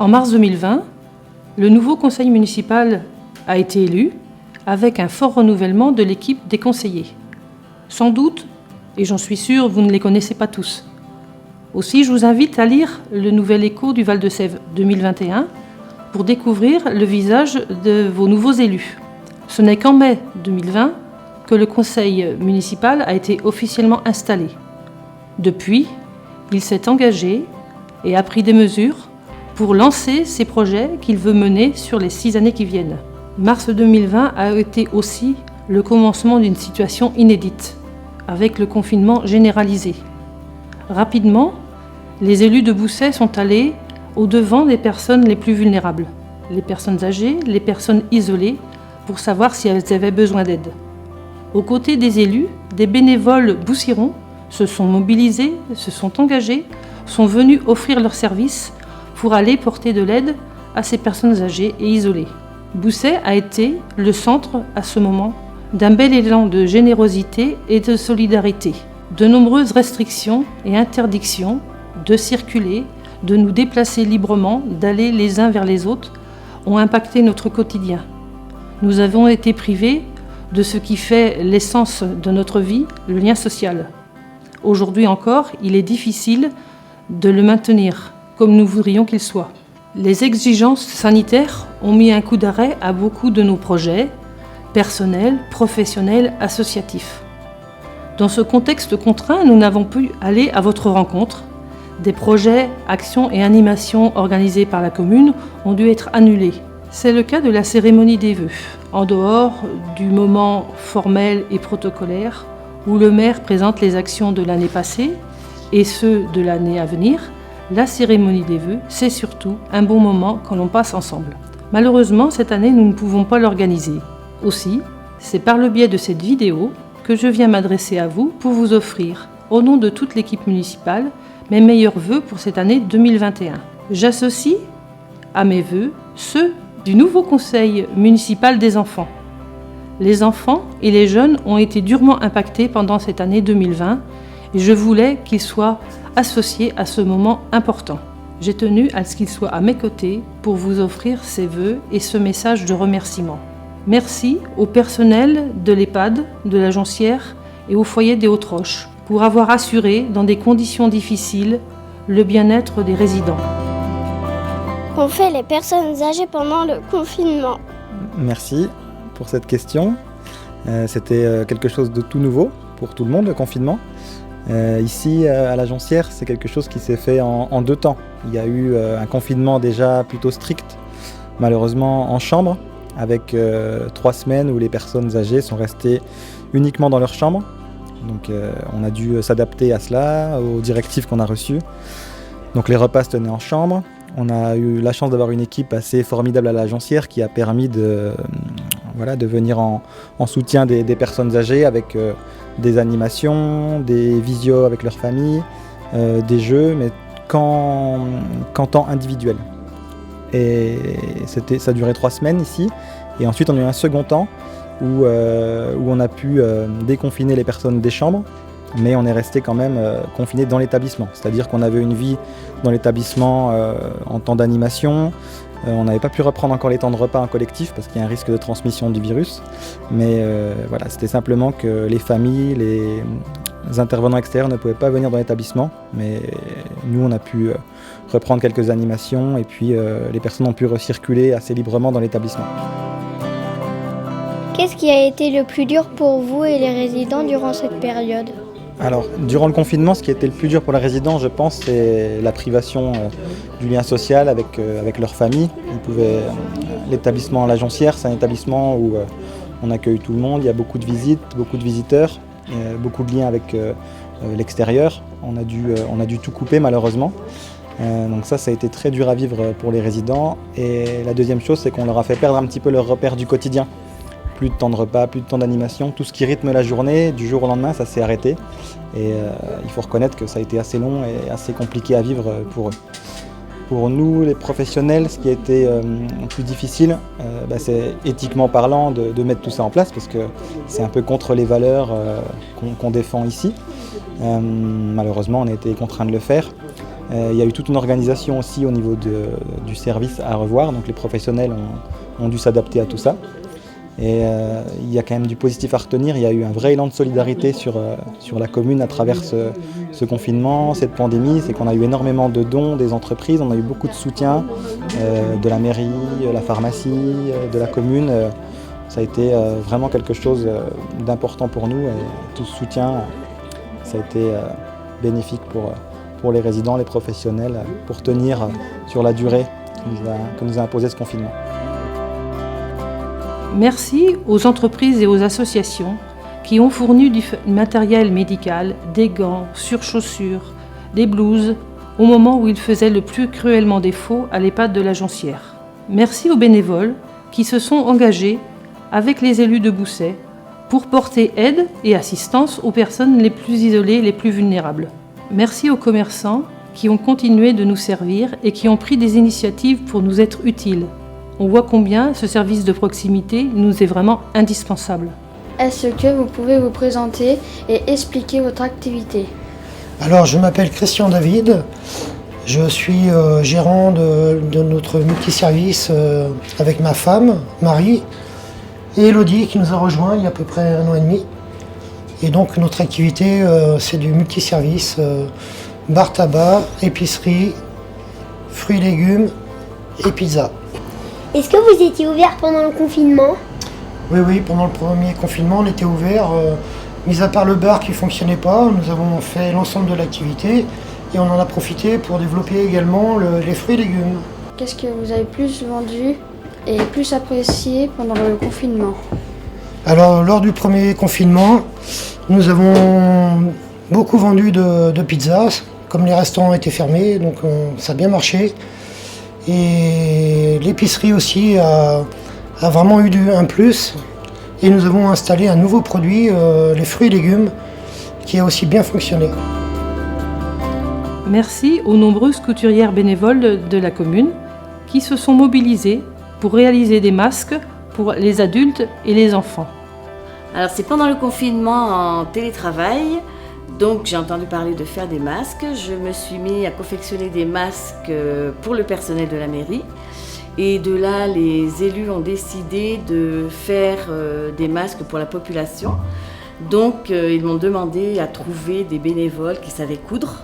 En mars 2020, le nouveau conseil municipal a été élu avec un fort renouvellement de l'équipe des conseillers. Sans doute, et j'en suis sûre, vous ne les connaissez pas tous. Aussi, je vous invite à lire le Nouvel Écho du Val-de-Sèvre 2021 pour découvrir le visage de vos nouveaux élus. Ce n'est qu'en mai 2020 que le conseil municipal a été officiellement installé. Depuis, il s'est engagé et a pris des mesures pour lancer ces projets qu'il veut mener sur les 6 années qui viennent. Mars 2020 a été aussi le commencement d'une situation inédite, avec le confinement généralisé. Rapidement, les élus de Bousset sont allés au-devant des personnes les plus vulnérables, les personnes âgées, les personnes isolées, pour savoir si elles avaient besoin d'aide. Aux côtés des élus, des bénévoles boussirons se sont mobilisés, se sont engagés, sont venus offrir leurs services pour aller porter de l'aide à ces personnes âgées et isolées. Bousset a été le centre, à ce moment, d'un bel élan de générosité et de solidarité. De nombreuses restrictions et interdictions de circuler, de nous déplacer librement, d'aller les uns vers les autres, ont impacté notre quotidien. Nous avons été privés de ce qui fait l'essence de notre vie, le lien social. Aujourd'hui encore, il est difficile de le maintenir comme nous voudrions qu'il soit. Les exigences sanitaires ont mis un coup d'arrêt à beaucoup de nos projets, personnels, professionnels, associatifs. Dans ce contexte contraint, nous n'avons pu aller à votre rencontre. Des projets, actions et animations organisés par la commune ont dû être annulés. C'est le cas de la cérémonie des vœux, en dehors du moment formel et protocolaire où le maire présente les actions de l'année passée et ceux de l'année à venir. La cérémonie des vœux, c'est surtout un bon moment que l'on passe ensemble. Malheureusement, cette année, nous ne pouvons pas l'organiser. Aussi, c'est par le biais de cette vidéo que je viens m'adresser à vous pour vous offrir, au nom de toute l'équipe municipale, mes meilleurs vœux pour cette année 2021. J'associe à mes vœux ceux du nouveau conseil municipal des enfants. Les enfants et les jeunes ont été durement impactés pendant cette année 2020 et je voulais qu'ils soient associés à ce moment important. J'ai tenu à ce qu'ils soient à mes côtés pour vous offrir ces vœux et ce message de remerciement. Merci au personnel de l'EHPAD, de la Joncière et au foyer des Hautes-Roches pour avoir assuré, dans des conditions difficiles, le bien-être des résidents. Qu'ont fait les personnes âgées pendant le confinement? Merci pour cette question. C'était quelque chose de tout nouveau pour tout le monde, le confinement. Ici, à la Joncière, c'est quelque chose qui s'est fait en 2 temps. Il y a eu un confinement déjà plutôt strict, malheureusement en chambre, avec 3 semaines où les personnes âgées sont restées uniquement dans leur chambre. Donc on a dû s'adapter à cela, aux directives qu'on a reçues. Donc les repas se tenaient en chambre. On a eu la chance d'avoir une équipe assez formidable à la Joncière qui a permis de venir en soutien des personnes âgées avec des animations, des visios avec leur famille, des jeux, mais qu'en temps individuel. Et ça durait 3 semaines ici. Et ensuite, on a eu un second temps où on a pu déconfiner les personnes des chambres, mais on est resté quand même confiné dans l'établissement. C'est-à-dire qu'on avait une vie dans l'établissement en temps d'animation. On n'avait pas pu reprendre encore les temps de repas en collectif parce qu'il y a un risque de transmission du virus. Mais voilà, c'était simplement que les familles, les intervenants extérieurs ne pouvaient pas venir dans l'établissement. Mais nous, on a pu reprendre quelques animations et puis les personnes ont pu recirculer assez librement dans l'établissement. Qu'est-ce qui a été le plus dur pour vous et les résidents durant cette période? Alors, durant le confinement, ce qui a été le plus dur pour les résidents, je pense, c'est la privation du lien social avec leur famille. L'établissement La Joncière, c'est un établissement où on accueille tout le monde, il y a beaucoup de visites, beaucoup de visiteurs, beaucoup de liens avec l'extérieur. On a dû tout couper malheureusement. Donc ça a été très dur à vivre pour les résidents. Et la deuxième chose, c'est qu'on leur a fait perdre un petit peu leur repère du quotidien. Plus de temps de repas, plus de temps d'animation, tout ce qui rythme la journée, du jour au lendemain, ça s'est arrêté. Et il faut reconnaître que ça a été assez long et assez compliqué à vivre pour eux. Pour nous, les professionnels, ce qui a été plus difficile, c'est éthiquement parlant de mettre tout ça en place, parce que c'est un peu contre les valeurs qu'on défend ici. Malheureusement, on a été contraints de le faire. Il y a eu toute une organisation aussi au niveau du service à revoir, donc les professionnels ont dû s'adapter à tout ça. Et il y a quand même du positif à retenir, il y a eu un vrai élan de solidarité sur la commune à travers ce confinement, cette pandémie. C'est qu'on a eu énormément de dons des entreprises, on a eu beaucoup de soutien de la mairie, la pharmacie, de la commune. Ça a été vraiment quelque chose d'important pour nous et tout ce soutien, ça a été bénéfique pour les résidents, les professionnels, pour tenir sur la durée que nous a imposé ce confinement. Merci aux entreprises et aux associations qui ont fourni du matériel médical, des gants, surchaussures, des blouses, au moment où il faisait le plus cruellement défaut à l'EHPAD de la Joncière. Merci aux bénévoles qui se sont engagés avec les élus de Bousset pour porter aide et assistance aux personnes les plus isolées, les plus vulnérables. Merci aux commerçants qui ont continué de nous servir et qui ont pris des initiatives pour nous être utiles. On voit combien ce service de proximité nous est vraiment indispensable. Est-ce que vous pouvez vous présenter et expliquer votre activité ? Alors, je m'appelle Christian David, je suis gérant de notre multiservice avec ma femme, Marie, et Elodie qui nous a rejoints il y a à peu près 1 an et demi. Et donc notre activité, c'est du multiservice, bar tabac, épicerie, fruits et légumes et pizza. Est-ce que vous étiez ouvert pendant le confinement ? Oui, pendant le premier confinement, on était ouvert. Mis à part le bar qui ne fonctionnait pas, nous avons fait l'ensemble de l'activité et on en a profité pour développer également les fruits et légumes. Qu'est-ce que vous avez plus vendu et plus apprécié pendant le confinement ? Alors, lors du premier confinement, nous avons beaucoup vendu de pizzas, comme les restaurants étaient fermés, donc ça a bien marché. Et l'épicerie aussi a vraiment eu un plus. Et nous avons installé un nouveau produit, les fruits et légumes, qui a aussi bien fonctionné. Merci aux nombreuses couturières bénévoles de la commune qui se sont mobilisées pour réaliser des masques pour les adultes et les enfants. Alors c'est pendant le confinement en télétravail, donc j'ai entendu parler de faire des masques. Je me suis mis à confectionner des masques pour le personnel de la mairie. Et de là, les élus ont décidé de faire des masques pour la population. Donc ils m'ont demandé à trouver des bénévoles qui savaient coudre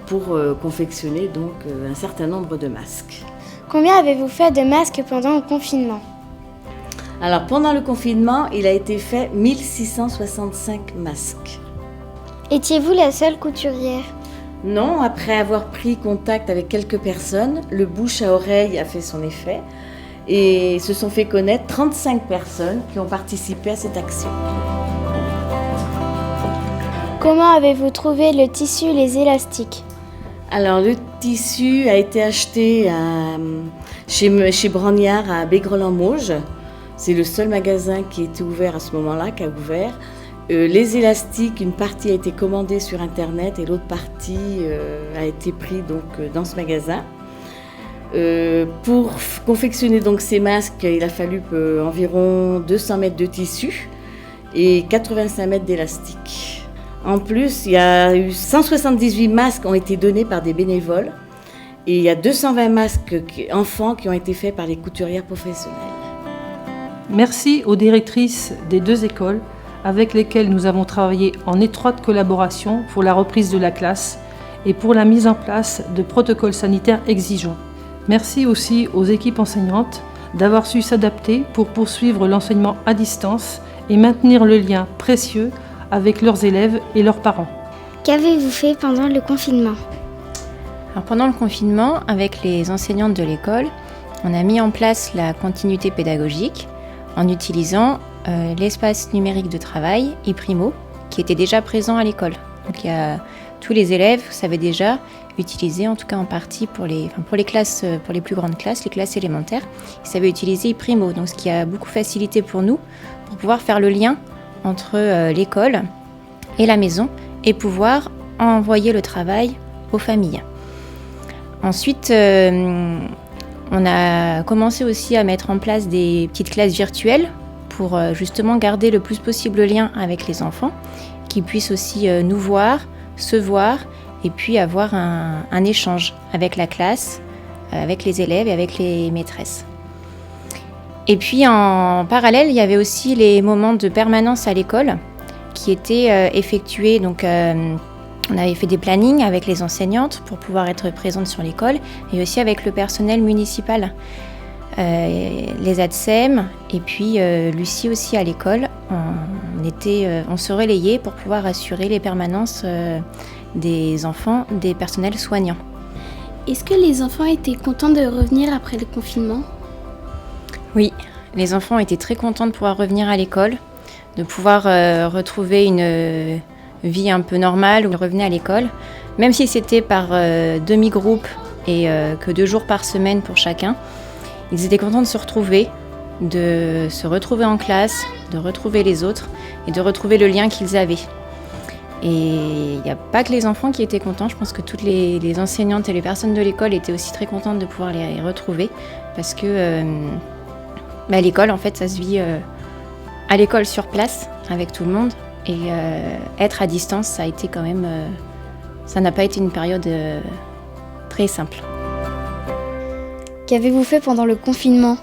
pour confectionner donc un certain nombre de masques. Combien avez-vous fait de masques pendant le confinement ? Alors pendant le confinement, il a été fait 1665 masques. Étiez-vous la seule couturière ? Non, après avoir pris contact avec quelques personnes, le bouche à oreille a fait son effet et se sont fait connaître 35 personnes qui ont participé à cette action. Comment avez-vous trouvé le tissu et les élastiques ? Alors le tissu a été acheté chez Brongniart à Bégrel-en-Mauges. C'est le seul magasin qui était ouvert à ce moment-là, qui a ouvert. Les élastiques, une partie a été commandée sur Internet et l'autre partie a été prise dans ce magasin. Pour confectionner donc ces masques, il a fallu environ 200 mètres de tissu et 85 mètres d'élastique. En plus, il y a eu 178 masques qui ont été donnés par des bénévoles et il y a 220 masques enfants qui ont été faits par les couturières professionnelles. Merci aux directrices des 2 écoles avec lesquelles nous avons travaillé en étroite collaboration pour la reprise de la classe et pour la mise en place de protocoles sanitaires exigeants. Merci aussi aux équipes enseignantes d'avoir su s'adapter pour poursuivre l'enseignement à distance et maintenir le lien précieux avec leurs élèves et leurs parents. Qu'avez-vous fait pendant le confinement ? Alors, pendant le confinement, avec les enseignantes de l'école, on a mis en place la continuité pédagogique en utilisant l'espace numérique de travail ePrimo qui était déjà présent à l'école. Donc tous les élèves savaient déjà utiliser, en tout cas en partie pour les classes, pour les plus grandes classes, les classes élémentaires, ils savaient utiliser ePrimo, donc ce qui a beaucoup facilité pour nous pour pouvoir faire le lien entre l'école et la maison et pouvoir envoyer le travail aux familles. Ensuite, on a commencé aussi à mettre en place des petites classes virtuelles pour justement garder le plus possible le lien avec les enfants, qu'ils puissent aussi nous voir, se voir et puis avoir un échange avec la classe, avec les élèves et avec les maîtresses. Et puis en parallèle, il y avait aussi les moments de permanence à l'école qui étaient effectués. Donc, on avait fait des plannings avec les enseignantes pour pouvoir être présentes sur l'école et aussi avec le personnel municipal, les ATSEM et puis Lucie aussi à l'école. On se relayait pour pouvoir assurer les permanences des enfants, des personnels soignants. Est-ce que les enfants étaient contents de revenir après le confinement ? Oui, les enfants étaient très contents de pouvoir revenir à l'école, de pouvoir retrouver une vie un peu normale où ils revenaient à l'école, même si c'était par demi-groupe et que 2 jours par semaine pour chacun. Ils étaient contents de se retrouver en classe, de retrouver les autres et de retrouver le lien qu'ils avaient. Et il n'y a pas que les enfants qui étaient contents, je pense que toutes les enseignantes et les personnes de l'école étaient aussi très contentes de pouvoir les retrouver parce que l'école, en fait, ça se vit à l'école sur place avec tout le monde et être à distance, ça a été quand même, ça n'a pas été une période très simple. Qu'avez-vous fait pendant le confinement ?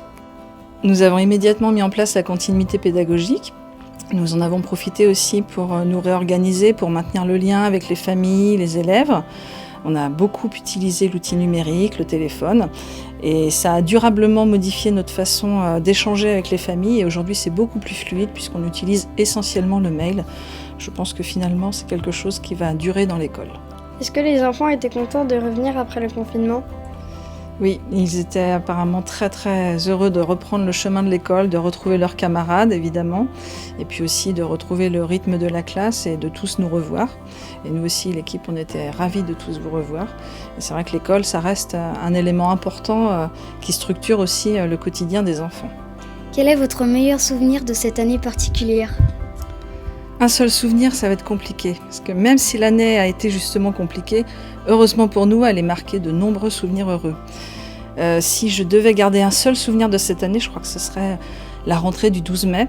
Nous avons immédiatement mis en place la continuité pédagogique. Nous en avons profité aussi pour nous réorganiser, pour maintenir le lien avec les familles, les élèves. On a beaucoup utilisé l'outil numérique, le téléphone, et ça a durablement modifié notre façon d'échanger avec les familles. Et aujourd'hui, c'est beaucoup plus fluide puisqu'on utilise essentiellement le mail. Je pense que finalement, c'est quelque chose qui va durer dans l'école. Est-ce que les enfants étaient contents de revenir après le confinement ? Oui, ils étaient apparemment très très heureux de reprendre le chemin de l'école, de retrouver leurs camarades évidemment, et puis aussi de retrouver le rythme de la classe et de tous nous revoir. Et nous aussi, l'équipe, on était ravis de tous vous revoir. Et c'est vrai que l'école, ça reste un élément important qui structure aussi le quotidien des enfants. Quel est votre meilleur souvenir de cette année particulière ? Un seul souvenir, ça va être compliqué, parce que même si l'année a été justement compliquée, heureusement pour nous, elle est marquée de nombreux souvenirs heureux. Si je devais garder un seul souvenir de cette année, je crois que ce serait la rentrée du 12 mai,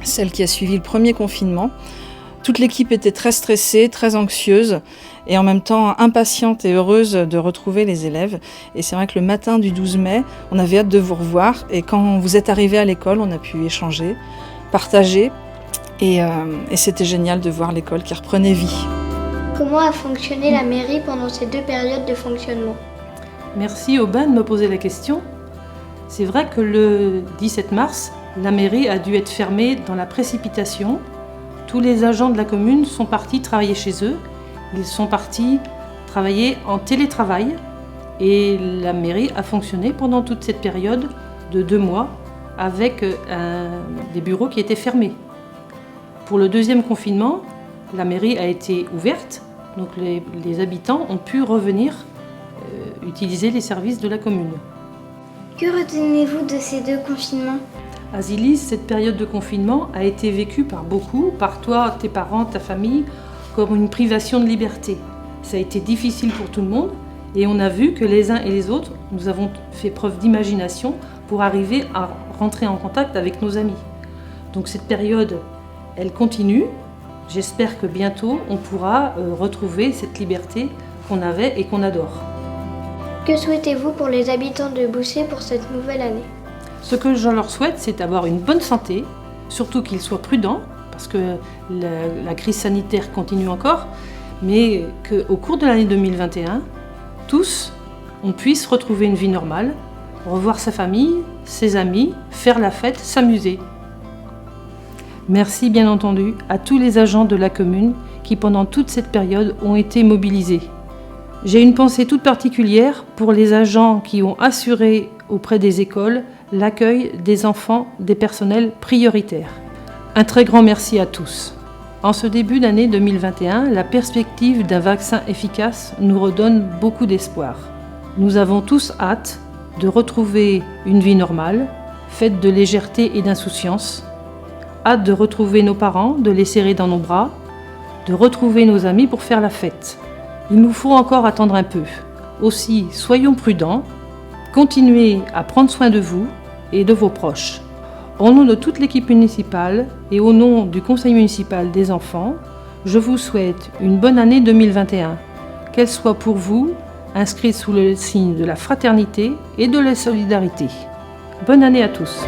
celle qui a suivi le premier confinement. Toute l'équipe était très stressée, très anxieuse, et en même temps impatiente et heureuse de retrouver les élèves. Et c'est vrai que le matin du 12 mai, on avait hâte de vous revoir, et quand vous êtes arrivés à l'école, on a pu échanger, partager, et c'était génial de voir l'école qui reprenait vie. Comment a fonctionné la mairie pendant ces 2 périodes de fonctionnement ? Merci Aubin de me poser la question. C'est vrai que le 17 mars, la mairie a dû être fermée dans la précipitation. Tous les agents de la commune sont partis travailler chez eux. Ils sont partis travailler en télétravail et la mairie a fonctionné pendant toute cette période de 2 mois avec des bureaux qui étaient fermés. Pour le deuxième confinement, la mairie a été ouverte, donc les habitants ont pu revenir utiliser les services de la commune. Que retenez-vous de ces 2 confinements ? Azilis, cette période de confinement a été vécue par beaucoup, par toi, tes parents, ta famille, comme une privation de liberté. Ça a été difficile pour tout le monde et on a vu que les uns et les autres, nous avons fait preuve d'imagination pour arriver à rentrer en contact avec nos amis. Donc cette période, elle continue. J'espère que bientôt, on pourra retrouver cette liberté qu'on avait et qu'on adore. Que souhaitez-vous pour les habitants de Boussay pour cette nouvelle année ? Ce que je leur souhaite, c'est d'avoir une bonne santé, surtout qu'ils soient prudents, parce que la crise sanitaire continue encore, mais qu'au cours de l'année 2021, tous, on puisse retrouver une vie normale, revoir sa famille, ses amis, faire la fête, s'amuser. Merci bien entendu à tous les agents de la commune qui pendant toute cette période ont été mobilisés. J'ai une pensée toute particulière pour les agents qui ont assuré auprès des écoles l'accueil des enfants des personnels prioritaires. Un très grand merci à tous. En ce début d'année 2021, la perspective d'un vaccin efficace nous redonne beaucoup d'espoir. Nous avons tous hâte de retrouver une vie normale, faite de légèreté et d'insouciance. Hâte de retrouver nos parents, de les serrer dans nos bras, de retrouver nos amis pour faire la fête. Il nous faut encore attendre un peu. Aussi, soyons prudents, continuez à prendre soin de vous et de vos proches. Au nom de toute l'équipe municipale et au nom du conseil municipal des enfants, je vous souhaite une bonne année 2021. qu'elle soit pour vous inscrite sous le signe de la fraternité et de la solidarité. Bonne année à tous.